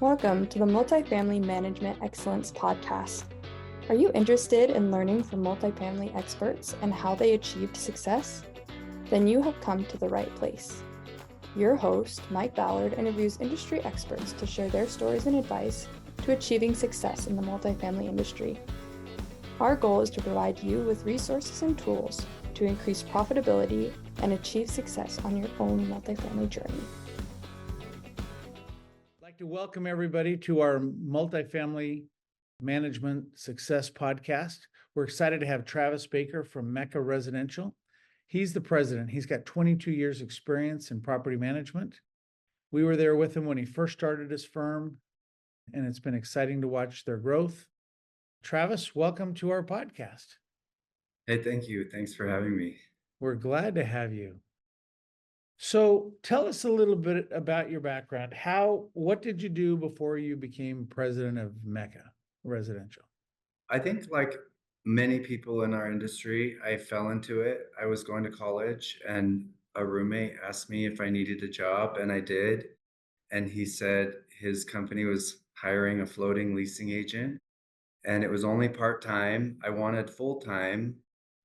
Welcome to the Multifamily Management Excellence Podcast. Are you interested in learning from multifamily experts and how they achieved success? Then you have come to the right place. Your host, Mike Ballard, interviews industry experts to share their stories and advice to achieving success in the multifamily industry. Our goal is to provide you with resources and tools to increase profitability and achieve success on your own multifamily journey. I'd like to welcome everybody to our Multifamily Management Success Podcast. We're excited to have Travis Baker from Mecca Residential. He's the president. He's got 22 years experience in property management. We were there with him when he first started his firm, and it's been exciting to watch their growth. Travis, welcome to our podcast. Hey, thank you. Thanks for having me. We're glad to have you. So tell us a little bit about your background. What did you do before you became president of Mecca Residential? I think like many people in our industry, I fell into it. I was going to college and a roommate asked me if I needed a job, and I did. And he said his company was hiring a floating leasing agent, and it was only part-time. I wanted full-time,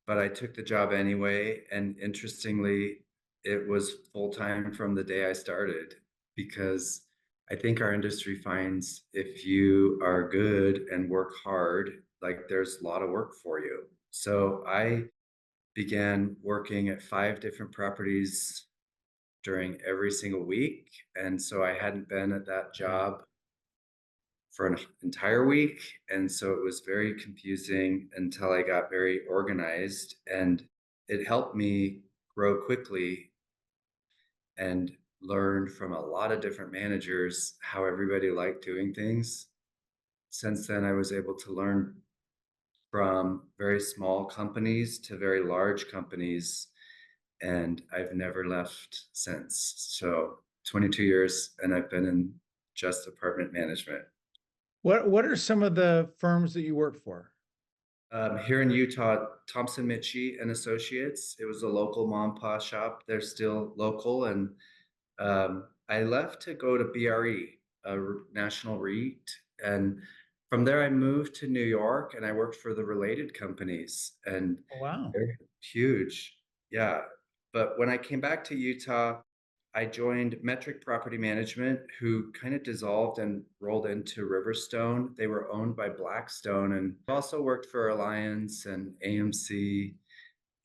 but I took the job anyway. And interestingly, it was full-time from the day I started, because I think our industry finds if you are good and work hard, like there's a lot of work for you. So I began working at 5 different properties during every single week. And so I hadn't been at that job for an entire week. And so it was very confusing until I got very organized, and it helped me grow quickly and learned from a lot of different managers how everybody liked doing things. Since then, I was able to learn from very small companies to very large companies, and I've never left since. So 22 years, and I've been in just apartment management. What are some of the firms that you work for? Here in Utah, Thompson Mitchie and Associates. It was a local mom and pop shop. They're still local, and I left to go to BRE, national REIT, and from there I moved to New York, and I worked for the related companies, and Wow. they're huge. Yeah. But when I came back to Utah, I joined Metric Property Management, who kind of dissolved and rolled into Riverstone. They were owned by Blackstone, and also worked for Alliance and AMC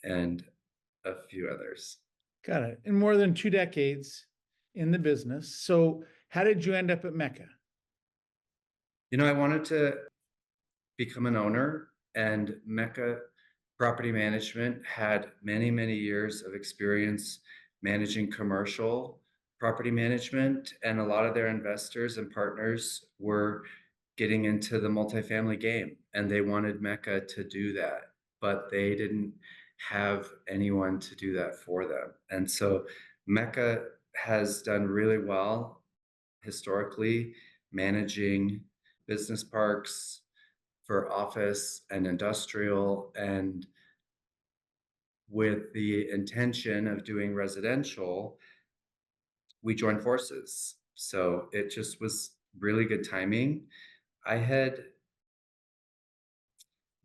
and a few others. Got it. In more than 2 decades in the business. So how did you end up at Mecca? I wanted to become an owner, and Mecca Property Management had many, many years of experience managing commercial property management, and a lot of their investors and partners were getting into the multifamily game, and they wanted Mecca to do that, but they didn't have anyone to do that for them. And so Mecca has done really well historically managing business parks for office and industrial, and with the intention of doing residential, we joined forces. So it just was really good timing. I had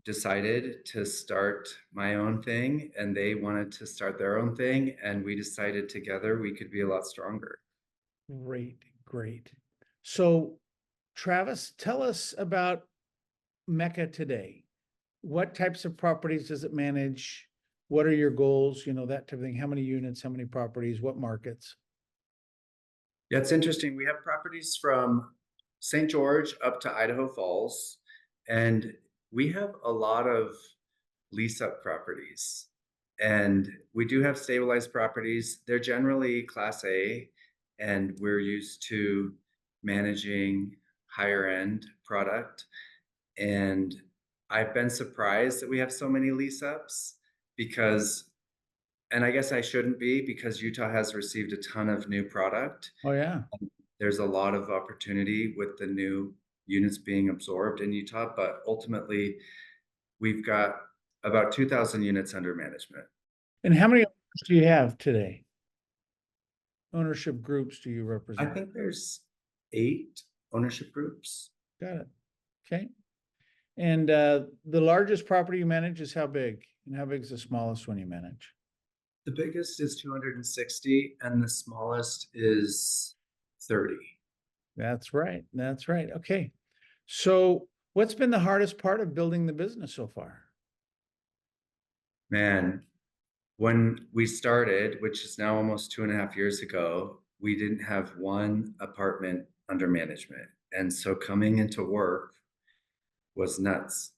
decided to start my own thing, and they wanted to start their own thing, and we decided together we could be a lot stronger. Great. So Travis, tell us about Mecca today. What types of properties does it manage? What are your goals? That type of thing. How many units, how many properties, what markets? Yeah, it's interesting. We have properties from St. George up to Idaho Falls, and we have a lot of lease up properties. And we do have stabilized properties. They're generally Class A, and we're used to managing higher end product. And I've been surprised that we have so many lease ups, because, and I guess I shouldn't be, because Utah has received a ton of new product. Oh, yeah. There's a lot of opportunity with the new units being absorbed in Utah, but ultimately we've got about 2,000 units under management. And how many owners do you have today? Ownership groups do you I represent? think there's 8 ownership groups. Got it. Okay. And the largest property you manage is how big? And how big is the smallest one you manage? The biggest is 260 and the smallest is 30. That's right. That's right. Okay. So what's been the hardest part of building the business so far? Man, when we started, which is now almost 2.5 years ago, we didn't have one apartment under management. And so coming into work was nuts.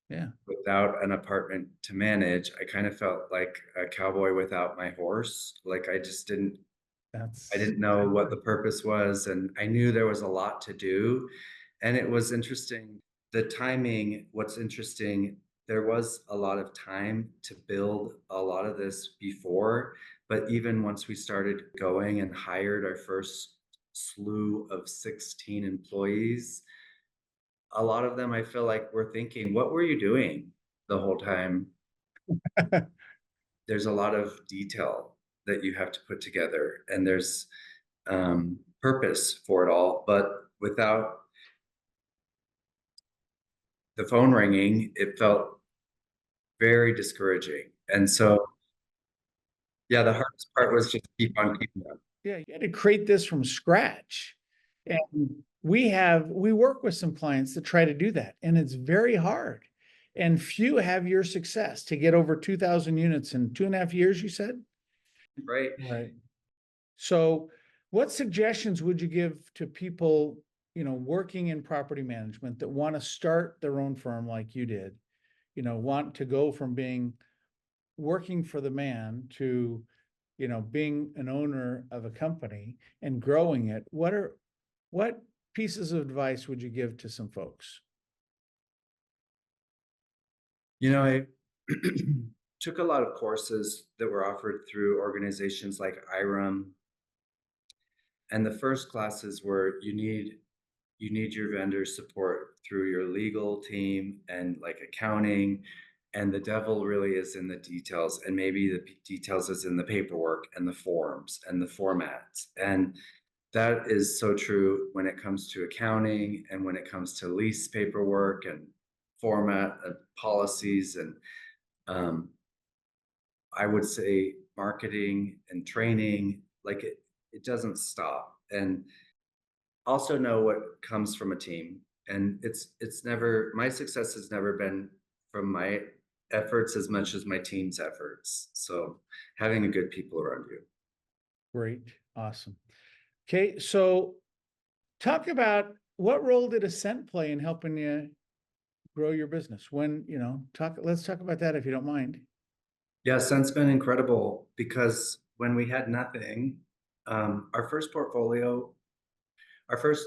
Yeah. Without an apartment to manage, I kind of felt like a cowboy without my horse. Like I That's didn't know what the purpose was, and I knew there was a lot to do. And it was interesting. The timing, what's interesting, there was a lot of time to build a lot of this before, but even once we started going and hired our first slew of 16 employees, a lot of them I feel like were thinking, what were you doing the whole time? There's a lot of detail that you have to put together, and there's purpose for it all. But without the phone ringing, it felt very discouraging. And so, yeah, the hardest part was just keep on keeping on. Yeah, you had to create this from scratch. And we work with some clients that try to do that, and it's very hard. And few have your success to get over 2,000 units in 2.5 years, you said? Right. Right. So what suggestions would you give to people, working in property management that want to start their own firm like you did, want to go from working for the man to, being an owner of a company and growing it? What pieces of advice would you give to some folks? I took a lot of courses that were offered through organizations like IREM. And the first classes were you need your vendor support through your legal team and like accounting, and the devil really is in the details, and maybe the details is in the paperwork and the forms and the formats. And that is so true when it comes to accounting and when it comes to lease paperwork and format policies. And um, I would say marketing and training, like it doesn't stop. And also know what comes from a team. And it's never, my success has never been from my efforts as much as my team's efforts. So having a good people around you. Great. Awesome. Okay. So talk about, what role did Ascent play in helping you grow your business? Let's talk about that if you don't mind. Yeah, Sun's been incredible because when we had nothing, our first portfolio, our first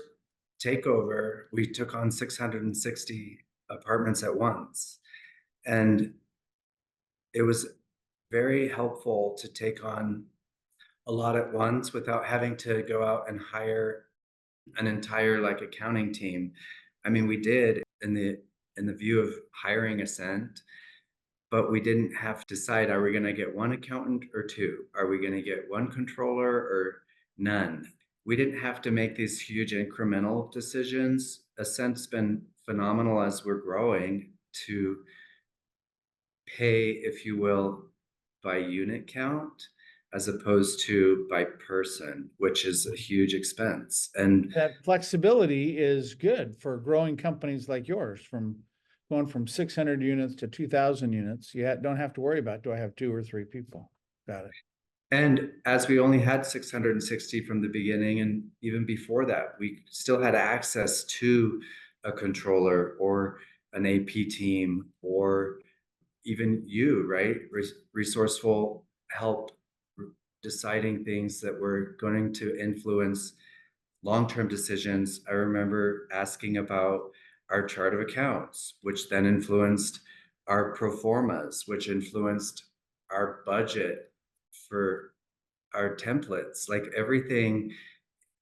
takeover, we took on 660 apartments at once. And it was very helpful to take on a lot at once without having to go out and hire an entire like accounting team. I mean, we did in the view of hiring Ascent, but we didn't have to decide, are we going to get one accountant or two? Are we going to get one controller or none? We didn't have to make these huge incremental decisions. Ascent's been phenomenal as we're growing to pay, if you will, by unit count as opposed to by person, which is a huge expense. And That flexibility is good for growing companies like yours, from going from 600 units to 2,000 units. You don't have to worry about, do I have 2 or 3 people? Got it. and as we only had 660 from the beginning, and even before that, we still had access to a controller or an AP team, or even you, right? Resourceful help deciding things that were going to influence long-term decisions. I remember asking about our chart of accounts, which then influenced our pro formas, which influenced our budget for our templates, like everything,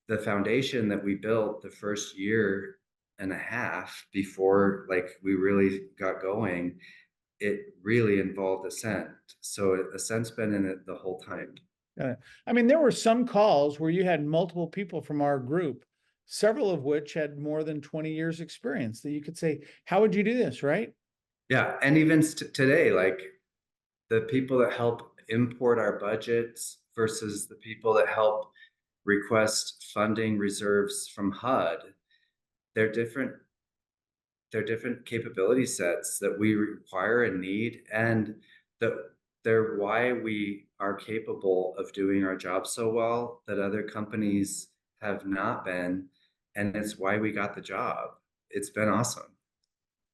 the foundation that we built the first year and a half before like we really got going, it really involved Ascent. So Ascent's been in it the whole time. Got it. I mean, there were some calls where you had multiple people from our group several of which had more than 20 years experience that you could say, how would you do this, right? Yeah, and even today, like the people that help import our budgets versus the people that help request funding reserves from HUD, they're different. They're different capability sets that we require and need, and that they're why we are capable of doing our job so well that other companies have not been, and it's why we got the job. It's been awesome.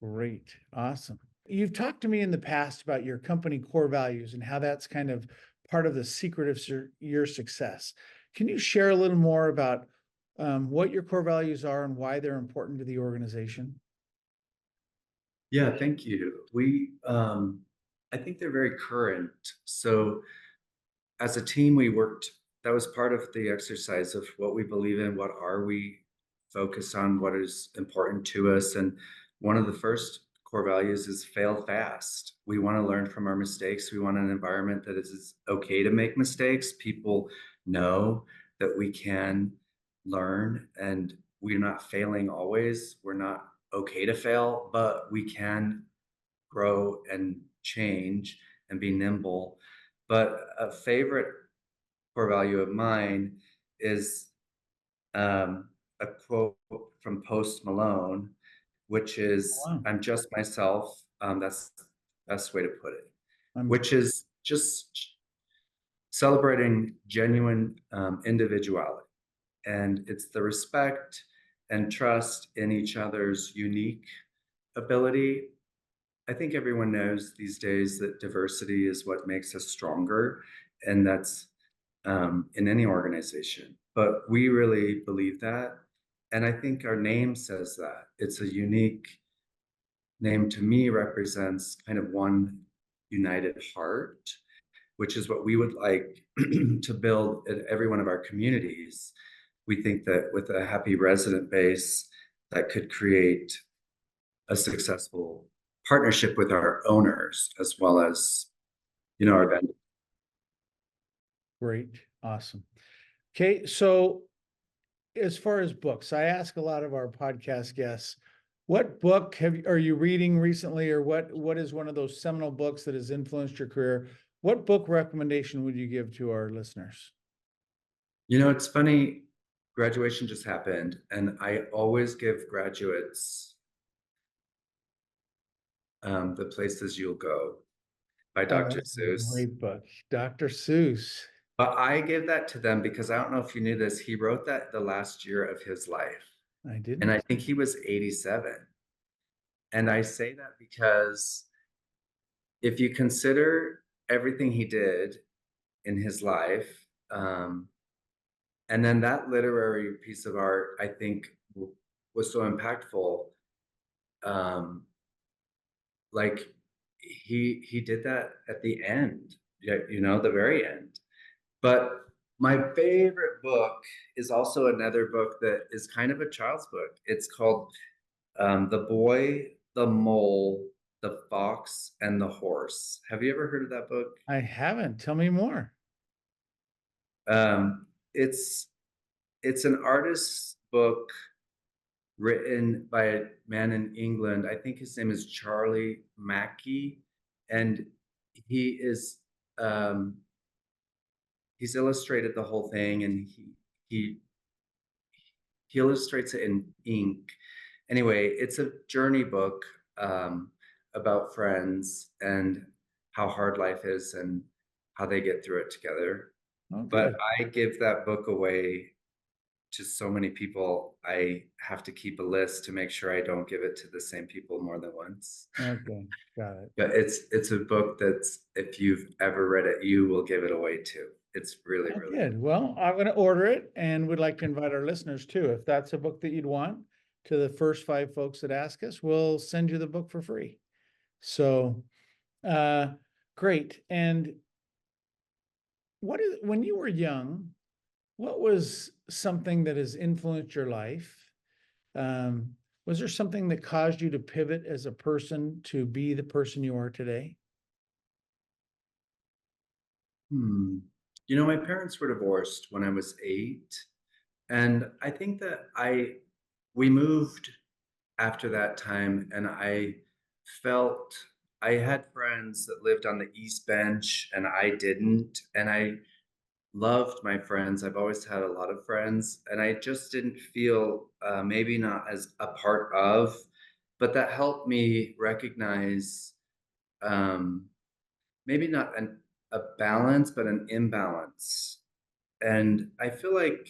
Great. Awesome. You've talked to me in the past about your company core values and how that's kind of part of the secret of your success. Can you share a little more about what your core values are and why they're important to the organization? Yeah, thank you. I think they're very current. So as a team, we worked, that was part of the exercise of what we believe in, what are we focused on, what is important to us. And one of the first core values is fail fast. We want to learn from our mistakes. We want an environment that is okay to make mistakes. People know that we can learn and we're not failing always. We're not okay to fail, but we can grow and change and be nimble. But a favorite core value of mine is a quote from Post Malone, which is Wow. "I'm just myself." That's the best way to put it. I'm Which is just celebrating genuine individuality, and it's the respect and trust in each other's unique ability. I think everyone knows these days that diversity is what makes us stronger, and that's in any organization. But we really believe that. And I think our name says that. It's a unique name to me, represents kind of one united heart, which is what we would like to build at every one of our communities. We think that with a happy resident base, that could create a successful partnership with our owners as well as, our vendors. great. Awesome. Okay. So as far as books, I ask a lot of our podcast guests, what book are you reading recently, or what is one of those seminal books that has influenced your career? What book recommendation would you give to our listeners? It's funny, graduation just happened, and I always give graduates The Places You'll Go by Oh, Dr. that's a Seuss. great book. Dr. Seuss. But I give that to them because I don't know if you knew this, he wrote that the last year of his life. I And didn't. I think he was 87. And I say that because if you consider everything he did in his life, and then that literary piece of art, I think, was so impactful. Um, like he did that at the end, the very end. But my favorite book is also another book that is kind of a child's book. It's called The Boy, the Mole, the Fox, and the Horse. Have you ever heard of that book? I haven't. Tell me more. Um, it's it's an artist's book written by a man in England. I think his name is Charlie Mackey, and he is he's illustrated the whole thing, and he he illustrates it in ink. Anyway, it's a journey book about friends and how hard life is and how they get through it together. Oh, But good. I give that book away to so many people. I have to keep a list to make sure I don't give it to the same people more than once. Okay, got it. But it's a book that's, if you've ever read it, you will give it away too. It's really, Oh, really good. Well, I'm going to order it and would like to invite our listeners too. If that's a book that you'd want, to the first 5 folks that ask us, we'll send you the book for free. So, uh, great. And when you were young, what was something that has influenced your life? Um, was there something that caused you to pivot as a person to be the person you are today? My parents were divorced when I was 8, And I think that we moved after that time, and I felt I had friends that lived on the East Bench and I didn't. And I loved my friends. I've always had a lot of friends, and I just didn't feel maybe not as a part of, but that helped me recognize um, maybe not a balance, but an imbalance. And I feel like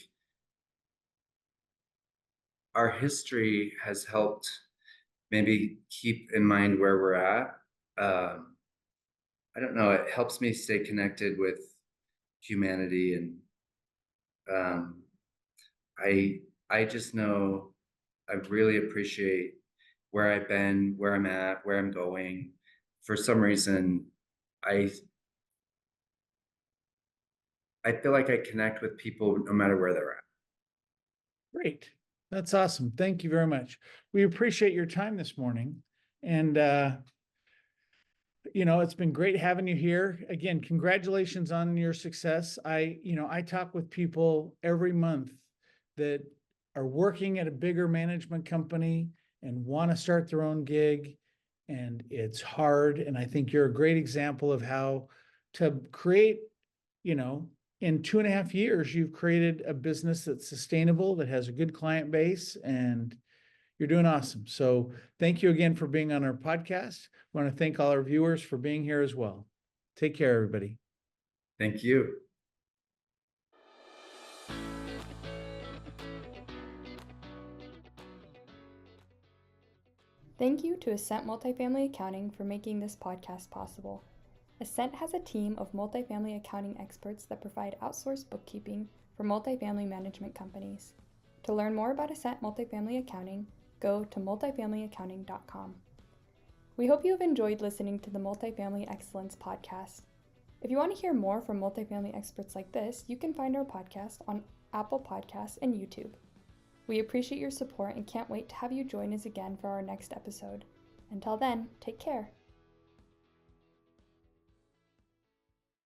our history has helped maybe keep in mind where we're at. Um, I don't know. It helps me stay connected with humanity, and um, I I just know I really appreciate where I've been, where I'm at, where I'm going. For some reason, I I feel like I connect with people no matter where they're at. Great. That's awesome. Thank you very much. We appreciate your time this morning. And, it's been great having you here. Again, congratulations on your success. I talk with people every month that are working at a bigger management company and want to start their own gig. And it's hard. And I think you're a great example of how to create, in 2.5 years, you've created a business that's sustainable, that has a good client base, and you're doing awesome. So thank you again for being on our podcast. I want to thank all our viewers for being here as well. Take care, everybody. Thank you. Thank you to Ascent Multifamily Accounting for making this podcast possible. Ascent has a team of multifamily accounting experts that provide outsourced bookkeeping for multifamily management companies. To learn more about Ascent Multifamily Accounting, go to multifamilyaccounting.com. We hope you have enjoyed listening to the Multifamily Excellence Podcast. If you want to hear more from multifamily experts like this, you can find our podcast on Apple Podcasts and YouTube. We appreciate your support and can't wait to have you join us again for our next episode. Until then, take care.